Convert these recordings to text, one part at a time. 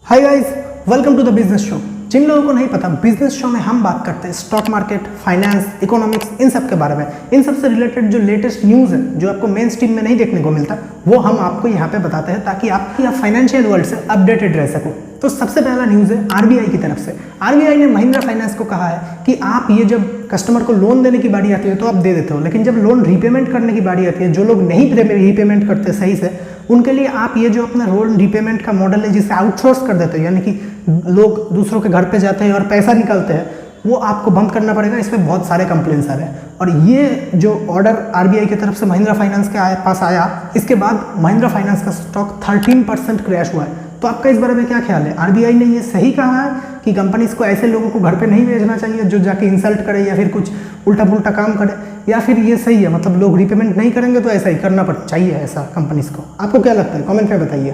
Hi guys, welcome to the business show. जिन लोगों को नहीं पता, बिजनेस शो में हम बात करते हैं स्टॉक मार्केट, फाइनेंस, इकोनॉमिक्स, इन सब के बारे में। इन सब से रिलेटेड जो लेटेस्ट न्यूज़ है, जो आपको मेन स्ट्रीम में नहीं देखने को मिलता, वो हम आपको यहाँ पे बताते हैं ताकि आप फाइनेंशियल वर्ल्ड से अपडेटेड रह सको। तो सबसे पहला न्यूज़ है आरबीआई की तरफ से। आरबीआई ने महिंद्रा फाइनेंस को कहा है कि आप ये जब कस्टमर को लोन देने की बारी आती है तो आप दे देते हो, लेकिन जब लोन रीपेमेंट करने की बारी आती है, जो लोग नहीं रीपेमेंट करते सही से, उनके लिए आप ये जो अपना लोन रीपेमेंट का मॉडल है जिसे आउटसोर्स कर देते हो, यानी कि लोग दूसरों के घर पे जाते हैं और पैसा निकालते हैं, वो आपको बंद करना पड़ेगा। इस पर बहुत सारे कंप्लेंट्स आ रहे हैं और ये जो ऑर्डर आरबीआई की तरफ से महिंद्रा फाइनेंस के पास आया, इसके बाद महिंद्रा फाइनेंस का स्टॉक 13% क्रैश हुआ है। तो आपका इस बारे में क्या ख्याल है? आरबीआई ने ये सही कहा है कि कंपनीज को ऐसे लोगों को घर पे नहीं भेजना चाहिए जो जाके इंसल्ट करे या फिर कुछ उल्टा पुल्टा काम करे, या फिर ये सही है, मतलब लोग रीपेमेंट नहीं करेंगे तो ऐसा ही करना चाहिए ऐसा कंपनीज को? आपको क्या लगता है? कमेंट में बताइए।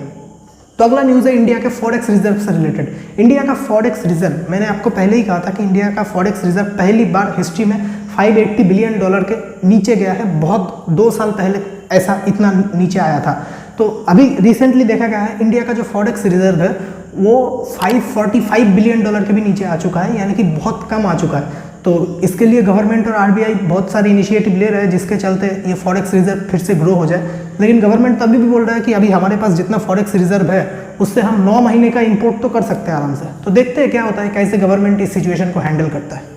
तो अगला न्यूज़ है इंडिया के फॉरेक्स रिजर्व से रिलेटेड। इंडिया का फॉरेक्स रिजर्व, मैंने आपको पहले ही कहा था कि इंडिया का फॉरेक्स रिजर्व पहली बार हिस्ट्री में $580 बिलियन के नीचे गया है। बहुत 2 साल पहले ऐसा इतना नीचे आया था। तो अभी रिसेंटली देखा गया है इंडिया का जो फॉरेक्स रिजर्व है वो $545 बिलियन के भी नीचे आ चुका है, यानी कि बहुत कम आ चुका है। तो इसके लिए गवर्नमेंट और आरबीआई बहुत सारे इनिशिएटिव ले रहे हैं जिसके चलते ये फॉरेक्स रिजर्व फिर से ग्रो हो जाए। लेकिन गवर्नमेंट तभी भी बोल रहा है कि अभी हमारे पास जितना फॉरेक्स रिजर्व है उससे हम 9 महीने का इंपोर्ट तो कर सकते हैं आराम से। तो देखते हैं क्या होता है, कैसे गवर्नमेंट इस सिचुएशन को हैंडल करता है।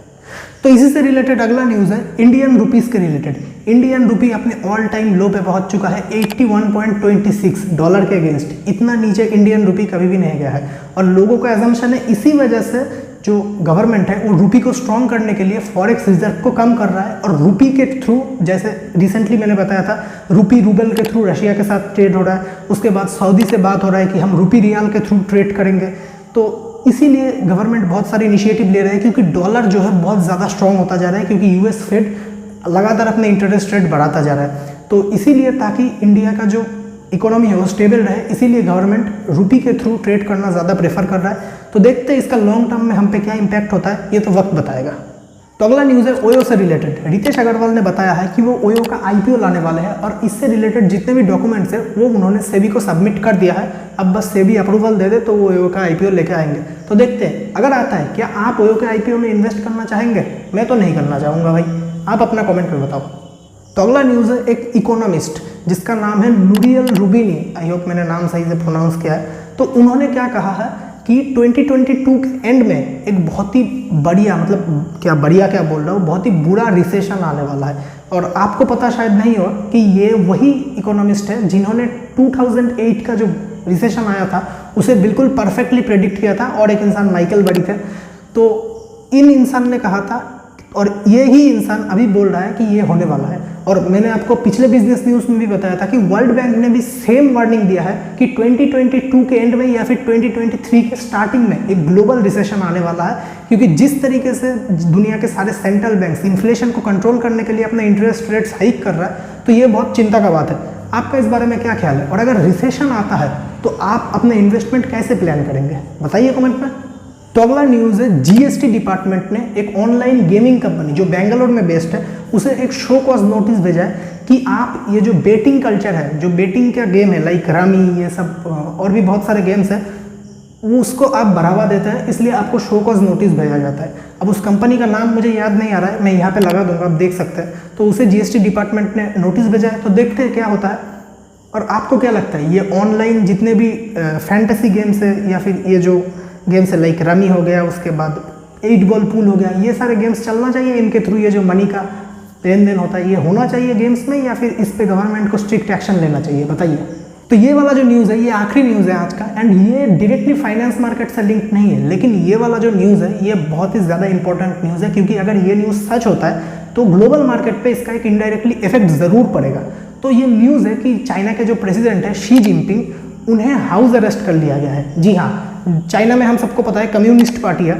तो इसी से रिलेटेड अगला न्यूज़ है इंडियन रुपीज़ के रिलेटेड। इंडियन रुपी अपने ऑल टाइम लो पे पहुंच चुका है $81.26 के अगेंस्ट। इतना नीचे इंडियन रुपी कभी भी नहीं गया है और लोगों का एजम्पशन है इसी वजह से जो गवर्नमेंट है वो रुपी को स्ट्रॉन्ग करने के लिए फॉरेक्स रिजर्व को कम कर रहा है और रुपी के थ्रू, जैसे रिसेंटली मैंने बताया था, रुपी रूबल के थ्रू रशिया के साथ ट्रेड हो रहा है। उसके बाद सऊदी से बात हो रहा है कि हम रुपी रियाल के थ्रू ट्रेड करेंगे। तो इसीलिए गवर्नमेंट बहुत सारे इनिशिएटिव ले रहे हैं क्योंकि डॉलर जो है बहुत ज़्यादा स्ट्रॉन्ग होता जा रहा है, क्योंकि यूएस फेड लगातार अपने इंटरेस्ट रेट बढ़ाता जा रहा है। तो इसीलिए ताकि इंडिया का जो इकोनॉमी है वो स्टेबल रहे, इसीलिए गवर्नमेंट रुपी के थ्रू ट्रेड करना ज़्यादा प्रेफर कर रहा है। तो देखते हैं इसका लॉन्ग टर्म में हम पे क्या इम्पैक्ट होता है, ये तो वक्त बताएगा। तो अगला न्यूज़ है ओयो से रिलेटेड। रितेश अग्रवाल ने बताया है कि वो ओयो का आईपीओ लाने वाले हैं और इससे रिलेटेड जितने भी डॉक्यूमेंट्स हैं वो उन्होंने सेबी को सबमिट कर दिया है। अब बस सेबी अप्रूवल दे दे तो वो ओयो का आईपीओ लेके आएंगे। तो देखते हैं अगर आता है, क्या आप ओयो के आईपीओ में इन्वेस्ट करना चाहेंगे? मैं तो नहीं करना चाहूँगा भाई, आप अपना कॉमेंट में बताओ। तो अगला न्यूज़ है एक इकोनॉमिस्ट जिसका नाम है नूरियल रूबिनी, आई होप मैंने नाम सही से प्रोनाउंस किया है। तो उन्होंने क्या कहा है कि 2022 के एंड में एक बहुत ही बढ़िया, मतलब क्या बढ़िया क्या बोल रहा हूँ, बहुत ही बुरा रिसेशन आने वाला है। और आपको पता शायद नहीं हो कि ये वही इकोनॉमिस्ट है जिन्होंने 2008 का जो रिसेशन आया था उसे बिल्कुल परफेक्टली प्रेडिक्ट किया था, और एक इंसान माइकल बरी थे। तो इन इंसान ने कहा था और ये ही इंसान अभी बोल रहा है कि ये होने वाला है। और मैंने आपको पिछले बिजनेस न्यूज़ में भी बताया था कि वर्ल्ड बैंक ने भी सेम वार्निंग दिया है कि 2022 के एंड में या फिर 2023 के स्टार्टिंग में एक ग्लोबल रिसेशन आने वाला है, क्योंकि जिस तरीके से दुनिया के सारे सेंट्रल बैंक्स इन्फ्लेशन को कंट्रोल करने के लिए अपने इंटरेस्ट रेट्स हाइक कर रहा है। तो ये बहुत चिंता का बात है। आपका इस बारे में क्या ख्याल है? और अगर रिसेशन आता है तो आप अपने इन्वेस्टमेंट कैसे प्लान करेंगे, बताइए कमेंट में। तो अगला न्यूज़ है जीएसटी डिपार्टमेंट ने एक ऑनलाइन गेमिंग कंपनी जो बेंगलोर में बेस्ड है उसे एक शो कॉज नोटिस भेजा है कि आप ये जो बेटिंग कल्चर है, जो बेटिंग का गेम है लाइक रमी, ये सब और भी बहुत सारे गेम्स हैं, वो उसको आप बढ़ावा देते हैं, इसलिए आपको शो कॉज नोटिस भेजा जाता है। अब उस कंपनी का नाम मुझे याद नहीं आ रहा है, मैं यहाँ पे लगा दूंगा, आप देख सकते हैं। तो उसे जीएसटी डिपार्टमेंट ने नोटिस भेजा है। तो देखते हैं क्या होता है। और आपको क्या लगता है, ये ऑनलाइन जितने भी फैंटेसी गेम्स है या फिर ये जो गेम्स है लाइक रमी हो गया, उसके बाद 8 बॉल पूल हो गया, ये सारे गेम्स चलना चाहिए? इनके थ्रू ये जो मनी का लेन देन होता है ये होना चाहिए गेम्स में, या फिर इस पे गवर्नमेंट को स्ट्रिक्ट एक्शन लेना चाहिए, बताइए। तो ये वाला जो न्यूज़ है ये आखिरी न्यूज़ है आज का, एंड ये डायरेक्टली फाइनेंस मार्केट से लिंक नहीं है, लेकिन ये वाला जो न्यूज़ है ये बहुत ही ज़्यादा इंपॉर्टेंट न्यूज़ है, क्योंकि अगर ये न्यूज़ सच होता है तो ग्लोबल मार्केट पे इसका एक इनडायरेक्टली इफेक्ट ज़रूर पड़ेगा। तो ये न्यूज़ है कि चाइना के जो प्रेसिडेंट है शी जिनपिंग, उन्हें हाउस अरेस्ट कर लिया गया है। जी हाँ, चाइना में हम सबको पता है कम्युनिस्ट पार्टी है,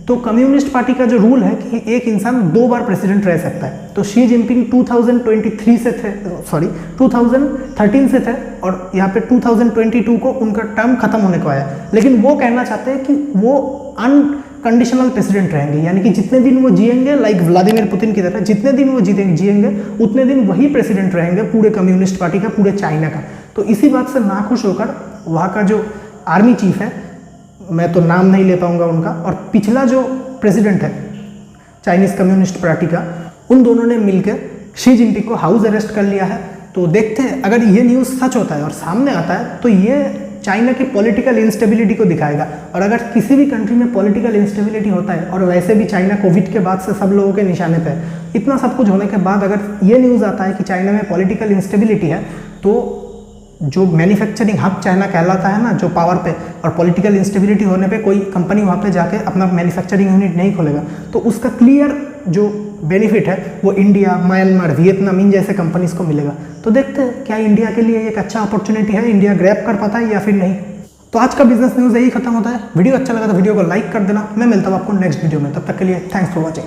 तो कम्युनिस्ट पार्टी का जो रूल है कि एक इंसान 2 बार प्रेसिडेंट रह सकता है। तो शी जिनपिंग 2013 से थे और यहाँ पे 2022 को उनका टर्म खत्म होने को आया, लेकिन वो कहना चाहते हैं कि वो अनकंडीशनल प्रेसिडेंट रहेंगे, यानी कि जितने दिन वो जिएंगे, लाइक व्लादिमीर पुतिन की तरह, जितने दिन वो जिएंगे उतने दिन वही प्रेसिडेंट रहेंगे पूरे कम्युनिस्ट पार्टी का, पूरे चाइना का। तो इसी बात से नाखुश होकर वहाँ का जो आर्मी चीफ है मैं तो नाम नहीं ले पाऊंगा उनका, और पिछला जो प्रेसिडेंट है चाइनीज़ कम्युनिस्ट पार्टी का, उन दोनों ने मिलकर शी जिनपिंग को हाउस अरेस्ट कर लिया है। तो देखते हैं अगर ये न्यूज़ सच होता है और सामने आता है तो ये चाइना की पॉलिटिकल इंस्टेबिलिटी को दिखाएगा। और अगर किसी भी कंट्री में पॉलिटिकल इंस्टेबिलिटी होता है, और वैसे भी चाइना कोविड के बाद से सब लोगों के निशाने पे है, इतना सब कुछ होने के बाद अगर ये न्यूज़ आता है कि चाइना में पॉलिटिकल इंस्टेबिलिटी है, तो जो मैन्युफैक्चरिंग हब चाइना कहलाता है ना, जो पावर पे, और पॉलिटिकल इंस्टेबिलिटी होने पे कोई कंपनी वहाँ पे जाके अपना मैन्युफैक्चरिंग यूनिट नहीं खोलेगा, तो उसका क्लियर जो बेनिफिट है वो इंडिया, म्यांमार, वियतनाम, इन जैसे कंपनीज को मिलेगा। तो देखते हैं क्या इंडिया के लिए एक अच्छा अपॉर्चुनिटी है, इंडिया ग्रैब कर पाता है या फिर नहीं। तो आज का बिजनेस न्यूज़ यही खत्म होता है। वीडियो अच्छा लगा तो वीडियो को लाइक कर देना। मैं मिलता हूँ आपको नेक्स्ट वीडियो में, तब तक के लिए थैंक्स फॉर वॉचिंग।